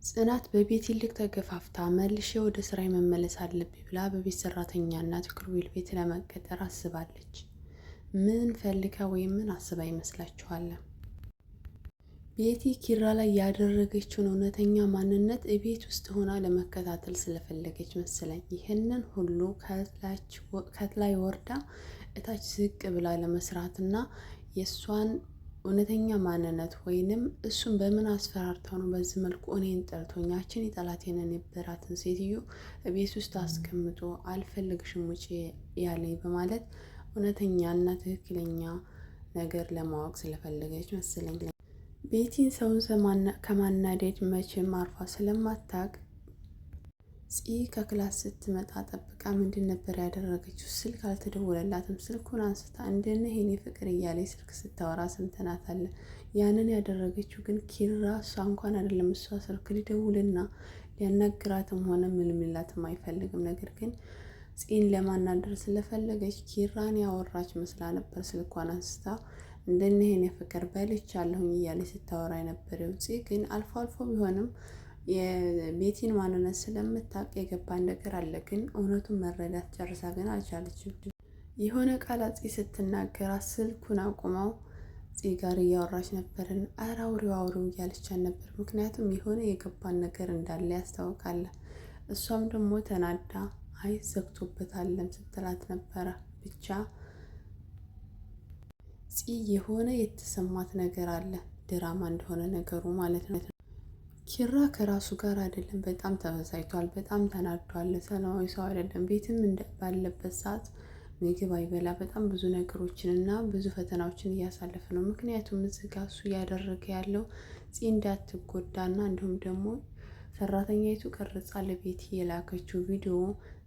ጽናት በቤት ይልቅ ተገፋፍታ መልሼ ወደ ስራዬ መመለስ አለብኝ ብላ በቤት ሰራተኛነት ክሩቤል ቤት ለመቀጠር አስባለች። ምን ፈልጋ ወይም ምን አስባ ይመስላችኋል? ቤቲ ኪራ ላይ ያደረገችውን እውነተኛ ማንነት እቤት ውስጥ ሆና ለመከታተል ስለፈለገች መሰለኝ ይህንን ሁሉ ከላይ ወርዳ እታች ዝቅ ብላ ለመስራትና የእሷን እውነተኛ ማንነት ወይንም እሱን በምን አስፈራርተው ነው በዚህ መልኩ እኔን ጠልቶኛችን የጠላቴን የነበራትን ሴትዮ ቤት ውስጥ አስቀምጦ አልፈልግሽም ውጪ ያለኝ በማለት እውነተኛና ትክክለኛ ነገር ለማወቅ ስለፈለገች መሰለኝ። ቤቲን ሰውን ከማናደድ መቼም አርፋ ስለማታቅ ፂ ከክላስ ስትመጣ ጠብቃ ምንድን ነበር ያደረገችው? ስልክ አልተደወለላትም። ስልኩን አንስታ እንደነህ የኔ ፍቅር እያለች ስልክ ስታወራ ሰምተናታል። ያንን ያደረገችው ግን ኪራ እሷ እንኳን አይደለም እሷ ስልክ ሊደውልና ሊያናግራትም ሆነ ምልምላትም አይፈልግም። ነገር ግን ፂን ለማናደር ስለፈለገች ኪራን ያወራች መስላ ነበር ስልኳን አንስታ እንደነህ የኔ ፍቅር በልቻለሁኝ እያለች ስታወራ የነበረው። ፂ ግን አልፎ አልፎ ቢሆንም የቤቲን ማንነት ስለምታውቅ የገባን ነገር አለ። ግን እውነቱን መረዳት ጨርሳ ግን አልቻለችም። የሆነ ቃላት ፂ ስትናገራት ስልኩን አቁመው ፂ ጋር እያወራች ነበርን። ኧረ አውሪው እያለቻት ነበር። ምክንያቱም የሆነ የገባን ነገር እንዳለ ያስታውቃል። እሷም ደግሞ ተናዳ አይ ዘግቶበታለም ስትላት ነበረ። ብቻ ፂ የሆነ የተሰማት ነገር አለ። ድራማ እንደሆነ ነገሩ ማለት ነው። ኪራ ከራሱ ጋር አይደለም። በጣም ተበሳጭቷል። በጣም ተናዷል። ሰላማዊ ሰው አይደለም። ቤትም ባለበት ሰዓት ምግብ አይበላ። በጣም ብዙ ነገሮችን እና ብዙ ፈተናዎችን እያሳለፈ ነው። ምክንያቱም እዚህ ጋ እሱ እያደረገ ያለው ፂ እንዳትጎዳና እንዲሁም ደግሞ ሰራተኛይቱ ቀርጻ ለቤቲ የላከችው ቪዲዮ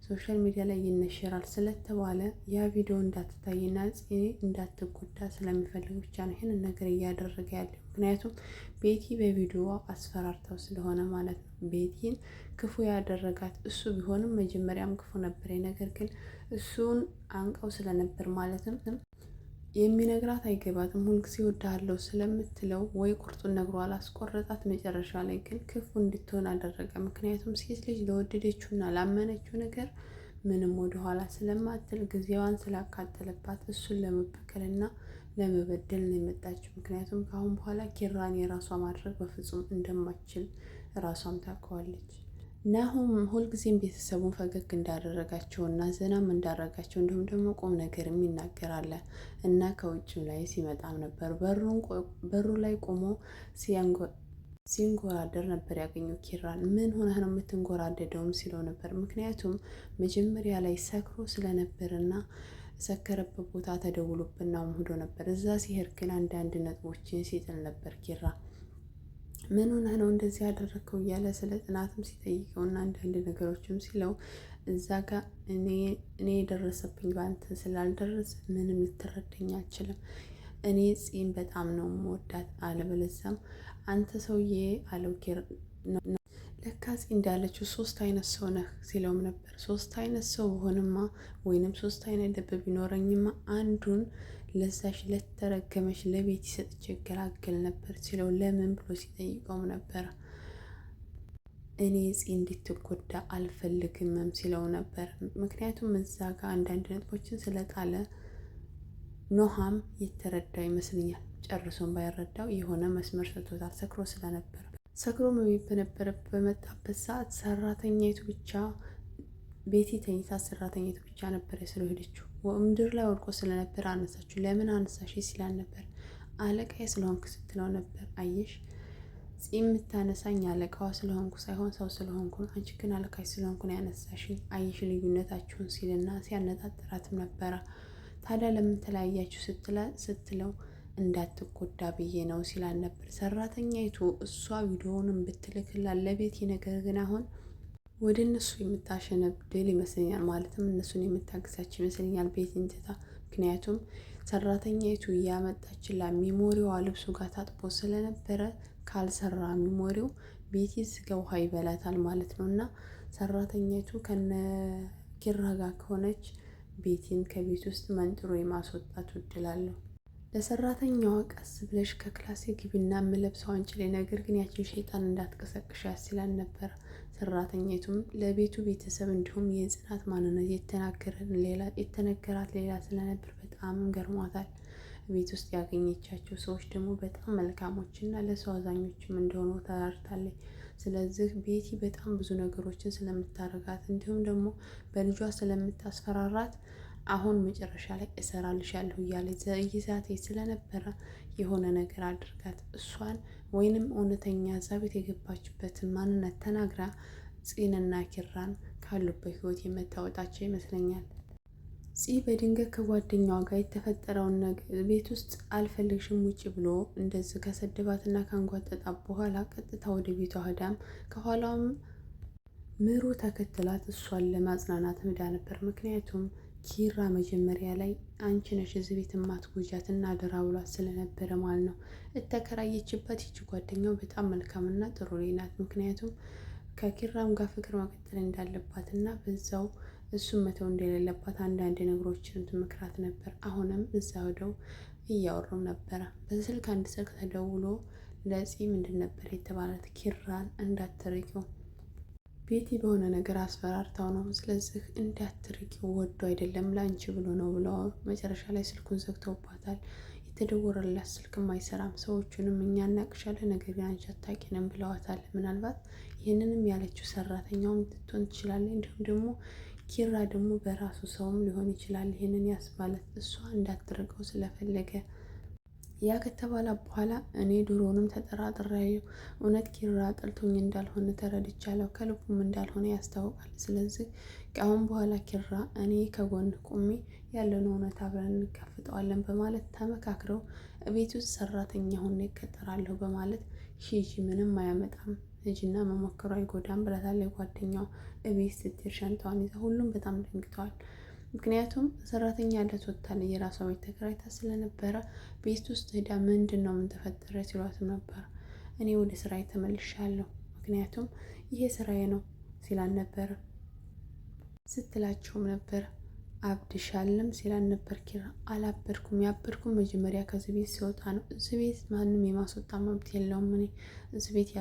ሶሻል ሚዲያ ላይ ይነሸራል ስለተባለ ያ ቪዲዮ እንዳትታይና ፂ እንዳትጎዳ ስለሚፈልግ ብቻ ነው ይህንን ነገር እያደረገ ያለው። ምክንያቱም ቤቲ በቪዲዮ አስፈራርታው ስለሆነ ማለት ነው። ቤቲን ክፉ ያደረጋት እሱ ቢሆንም መጀመሪያም ክፉ ነበር። ነገር ግን እሱን አንቀው ስለነበር ማለትም የሚነግራት አይገባትም። ሁልጊዜ እወድሃለሁ ስለምትለው ወይ ቁርጡን ነግሮ አላስቆረጣት። መጨረሻ ላይ ግን ክፉ እንድትሆን አደረገ። ምክንያቱም ሴት ልጅ ለወደደችውና ላመነችው ነገር ምንም ወደኋላ ስለማትል ጊዜዋን ስላቃጠለባት እሱን ለመበቀልና ለመበደል ነው የመጣችው። ምክንያቱም ከአሁን በኋላ ኪራን የራሷ ማድረግ በፍጹም እንደማትችል ራሷም ታውቀዋለች። ናሁም ሁልጊዜም ቤተሰቡን ፈገግ እንዳደረጋቸው እና ዘናም እንዳደረጋቸው እንዲሁም ደግሞ ቁም ነገርም ይናገራል እና ከውጭም ላይ ሲመጣም ነበር በሩ ላይ ቆሞ ሲንጎራደር ነበር ያገኘው ኪራን። ምን ሆነህ ነው የምትንጎራደደውም ሲለው ነበር። ምክንያቱም መጀመሪያ ላይ ሰክሮ ስለነበርና ሰከረበት ቦታ ተደውሎብና ሄዶ ነበር። እዛ ሲሄድ ግን አንዳንድ ነጥቦችን ሲጥል ነበር ኪራ። ምን ሆነህ ነው እንደዚህ ያደረግከው እያለ ስለ ጽናትም ሲጠይቀውና አንዳንድ ነገሮችም ሲለው እዛ ጋር እኔ የደረሰብኝ በአንተ ስላልደረስ ምንም ልትረዳኝ አልችልም። እኔ ፂን በጣም ነው የምወዳት፣ አለበለዚያም አንተ ሰውዬ አለው ኪራ ለካ ፂ እንዳለችው 3 አይነት ሰው ነህ ሲለውም ነበር። 3 አይነት ሰው በሆንማ ወይንም 3 አይነት ልብ ቢኖረኝማ አንዱን ለዛሽ ለተረገመች ለቤት ሰጥቼ ገላገል ነበር ሲለው ለምን ብሎ ሲጠይቀውም ነበር። እኔ ፂ እንድትጎዳ አልፈልግምም ሲለው ነበር። ምክንያቱም እዛ ጋር አንዳንድ ነጥቦችን ስለጣለ ኖሃም የተረዳው ይመስለኛል። ጨርሶም ባይረዳው የሆነ መስመር ሰጥቶታል ሰክሮ ስለነበር። ሰክሮ በነበረበት በመጣበት ሰዓት ሰራተኛይቱ ብቻ ቤቲ ተኝታ ሰራተኛይቱ ብቻ ነበር ስለሄደችው ምድር ላይ ወድቆ ስለነበር አነሳችሁ። ለምን አነሳሽ ሲላል ነበር። አለቃዬ ስለሆንክ ስትለው ነበር። አየሽ ፂ የምታነሳኝ አለቃዋ ስለሆንኩ ሳይሆን ሰው ስለሆንኩ፣ አንቺ ግን አለቃሽ ስለሆንኩ ነው ያነሳሽ። አየሽ ልዩነታችሁን ሲልና ሲያነጣጥራትም ነበረ። ታዲያ ለምን ተለያያችሁ ስትለው እንዳትጎዳ ብዬ ነው ሲላል ነበር። ሰራተኛይቱ እሷ ቪዲዮውንም ብትልክላል ለቤቲ ነገር ግን አሁን ወደ እነሱ የምታሸነብድል ይመስለኛል። ማለትም እነሱን የምታግዛቸው ይመስለኛል ቤቲን ትታ። ምክንያቱም ሰራተኛይቱ እያመጣችላ ሚሞሪዋ ልብሱ ጋር ታጥቦ ስለነበረ ካልሰራ ሚሞሪው ቤቲ ስጋ ውሃ ይበላታል ማለት ነው። እና ሰራተኛይቱ ከነ ኪራ ጋር ከሆነች ቤቲን ከቤት ውስጥ መንጥሮ የማስወጣት እድል አለው። ለሰራተኛዋ ቀስ ብለሽ ከክላሴ ግቢና የምለብሰው አንቺ ላይ፣ ነገር ግን ያችን ሸይጣን እንዳትቀሰቅሽ ያስላል ነበር። ሰራተኛቱም ለቤቱ ቤተሰብ እንዲሁም የጽናት ማንነት የተነገራት ሌላ ስለነበር በጣም ገርሟታል። ቤት ውስጥ ያገኘቻቸው ሰዎች ደግሞ በጣም መልካሞችና ለሰው አዛኞችም እንደሆኑ ተራርታለች። ስለዚህ ቤቲ በጣም ብዙ ነገሮችን ስለምታረጋት እንዲሁም ደግሞ በልጇ ስለምታስፈራራት አሁን መጨረሻ ላይ እሰራልሻለሁ እያለ ይዛት ስለነበረ የሆነ ነገር አድርጋት እሷን ወይንም እውነተኛ እዛ ቤት የገባችበትን ማንነት ተናግራ ፂንና ኪራን ካሉበት ህይወት የምታወጣቸው ይመስለኛል። ፂ በድንገት ከጓደኛዋ ጋር የተፈጠረውን ነገር ቤት ውስጥ አልፈልግሽም ውጭ ብሎ እንደዚህ ከሰደባትና ካንጓጠጣት በኋላ ቀጥታ ወደ ቤቷ ሄዳም ከኋላውም ምሩ ተከትላት እሷን ለማጽናናት ሄዳ ነበር። ምክንያቱም ኪራ መጀመሪያ ላይ አንቺ ነሽ እዚህ ቤት የማትጎጃት እና አደራ ብሏት ስለነበረ ማለት ነው። እተከራየችበት ይቺ ጓደኛው በጣም መልካምና ጥሩ ናት። ምክንያቱም ከኪራም ጋር ፍቅር መቀጠል እንዳለባት እና በዛው እሱን መተው እንደሌለባት አንዳንድ ነገሮችን ትመክራት ነበር። አሁንም እዛ ሄደው እያወሩ ነበረ። በስልክ አንድ ስልክ ተደውሎ ለፂ ምንድን ነበር የተባላት ኪራን እንዳትርቂው ቤቲ በሆነ ነገር አስፈራርታው ነው። ስለዚህ እንዳትርቂው ወዶ አይደለም ላንቺ ብሎ ነው ብለው መጨረሻ ላይ ስልኩን ዘግተውባታል። የተደወረላት ስልክም አይሰራም። ሰዎቹንም እኛ እናቅሻለን ነገር ግን አንቺ አታውቂንም ብለዋታል። ምናልባት ይህንንም ያለችው ሰራተኛውም ልትሆን ትችላለች። እንዲሁም ደግሞ ኪራ ደግሞ በራሱ ሰውም ሊሆን ይችላል ይህንን ያስባለት እሷ እንዳትርቀው ስለፈለገ። ያ ከተባለ በኋላ እኔ ድሮውንም ተጠራጥሬያለሁ። እውነት ኪራ ጠልቶኝ እንዳልሆነ ተረድቻለሁ። ከልቡም እንዳልሆነ ያስታውቃል። ስለዚህ ከአሁን በኋላ ኪራ እኔ ከጎን ቆሜ ያለውን እውነት አብረን እንጋፍጠዋለን በማለት ተመካክረው ቤት ውስጥ ሰራተኛ ሆኜ እቀጠራለሁ በማለት ሂጂ ምንም አያመጣም ልጅና መሞከሩ አይጎዳም ብላታለች ጓደኛዋ። እቤት ስትሄድ ሻንጣዋን ይዛ ሁሉም በጣም ደንግጠዋል። ምክንያቱም ሰራተኛ ያለት ወጥታለች የራሷ ቤት ተከራይታ ስለነበረ ቤት ውስጥ ሄዳ ምንድን ነው ምን ተፈጠረ ሲሏትም ነበር። እኔ ወደ ስራዬ ተመልሻለሁ ምክንያቱም ይሄ ስራዬ ነው ሲላን ነበር ስትላቸውም ነበር። አብድሻልም ሲላን ነበር ኪራ። አላበድኩም፣ ያበድኩም መጀመሪያ ከዚህ ቤት ሲወጣ ነው። እዚህ ቤት ማንም የማስወጣ መብት የለውም። እኔ እዚህ ቤት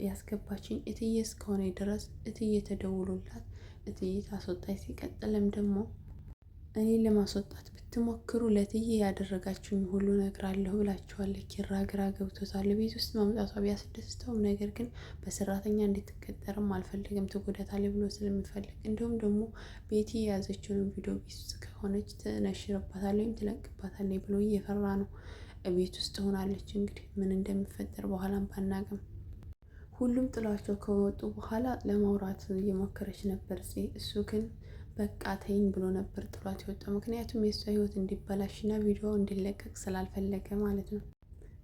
ያስገባችኝ እትዬ እስከሆነ ድረስ እትዬ ተደውሎላት እትዬ ታስወጣኝ። ሲቀጥልም ደግሞ እኔን ለማስወጣት ብትሞክሩ ለትዬ ያደረጋችሁኝ ሁሉ እነግራለሁ ብላችኋለች። ኪራ ግራ ገብቶታል። ቤት ውስጥ ማምጣቷ ቢያስደስተውም ነገር ግን በሰራተኛ እንድትቀጠርም አልፈልግም ትጎዳታለች ብሎ ስለሚፈልግ እንዲሁም ደግሞ ቤቲ የያዘችውን ቪዲዮ ቤት ውስጥ ከሆነች ትነሽርባታለች ወይም ትለቅባታለች ብሎ እየፈራ ነው። ቤት ውስጥ ሆናለች። እንግዲህ ምን እንደሚፈጠር በኋላም ባናቅም ሁሉም ጥሏቸው ከወጡ በኋላ ለማውራት እየሞከረች ነበር። እሱ ግን በቃ ተይኝ ብሎ ነበር ጥሏት የወጣው። ምክንያቱም የእሷ ህይወት እንዲበላሽና ቪዲዮ እንዲለቀቅ ስላልፈለገ ማለት ነው።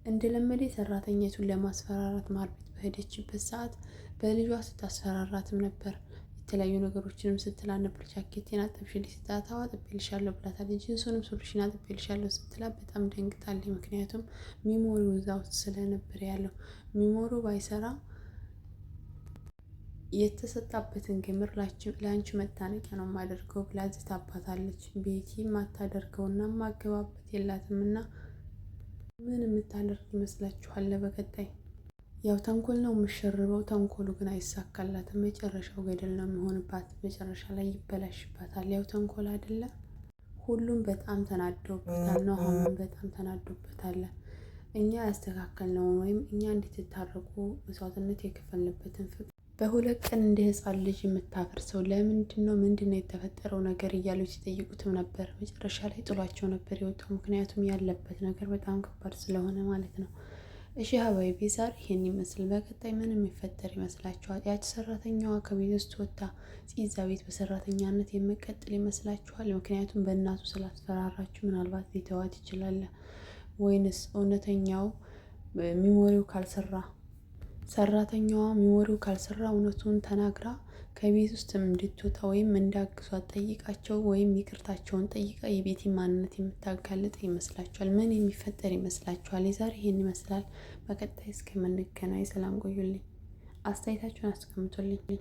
እንደለመደ ሰራተኛቱን ለማስፈራራት ማር ቤት በሄደችበት ሰዓት በልጇ ስታስፈራራትም ነበር። የተለያዩ ነገሮችንም ስትላት ነበር። ጃኬቴን አጠብሽልኝ ስትላት አዎ አጥቤልሻለሁ ብላታለች። ጂንሱንም ሱሪሽን አጥቤልሻለሁ ስትላት በጣም ደንግጣለች። ምክንያቱም ሚሞሪው እዛ ውስጥ ስለነበር ያለው ሚሞሪው ባይሰራ የተሰጣበትን ግምር ለአንቺ መታነቂያ ነው የማደርገው ብላ ዝታባታለች። ቤቲ ማታደርገውና ማገባበት የላትም እና ምን የምታደርግ ይመስላችኋል? በቀጣይ ያው ተንኮል ነው የምሸርበው። ተንኮሉ ግን አይሳካላትም። መጨረሻው ገደል ነው የሚሆንባት። መጨረሻ ላይ ይበላሽባታል። ያው ተንኮል አይደለም። ሁሉም በጣም ተናደውበታል ነው። አሁንም በጣም ተናዶበታል። እኛ ያስተካከልነው ወይም እኛ እንድትታረቁ መስዋዕትነት የከፈልንበትን ፍቅር በሁለት ቀን እንደ ህፃን ልጅ የምታፈርሰው ለምንድን ነው? ምንድን ነው የተፈጠረው ነገር እያሉ ሲጠይቁትም ነበር። መጨረሻ ላይ ጥሏቸው ነበር የወጣው። ምክንያቱም ያለበት ነገር በጣም ከባድ ስለሆነ ማለት ነው። እሺ ሀባይቢ ዛሬ ይሄን ይመስል። በቀጣይ ምን የሚፈጠር ይመስላችኋል? ያቺ ሰራተኛዋ ከቤት ውስጥ ወጣ እዛ ቤት በሰራተኛነት የምቀጥል ይመስላችኋል? ምክንያቱም በእናቱ ስላስፈራራችሁ ምናልባት ሊተዋት ይችላል። ወይንስ እውነተኛው ሚሞሪው ካልሰራ ሰራተኛዋ ሚሞሪው ካልሰራ እውነቱን ተናግራ ከቤት ውስጥ እንድትወጣ ወይም እንዳግዟት ጠይቃቸው ወይም ይቅርታቸውን ጠይቃ የቤቲ ማንነት የምታጋልጥ ይመስላችኋል? ምን የሚፈጠር ይመስላችኋል? የዛሬ ይሄን ይመስላል። በቀጣይ እስከምንገናኝ ሰላም ቆዩልኝ። አስተያየታችሁን አስቀምጡልኝ።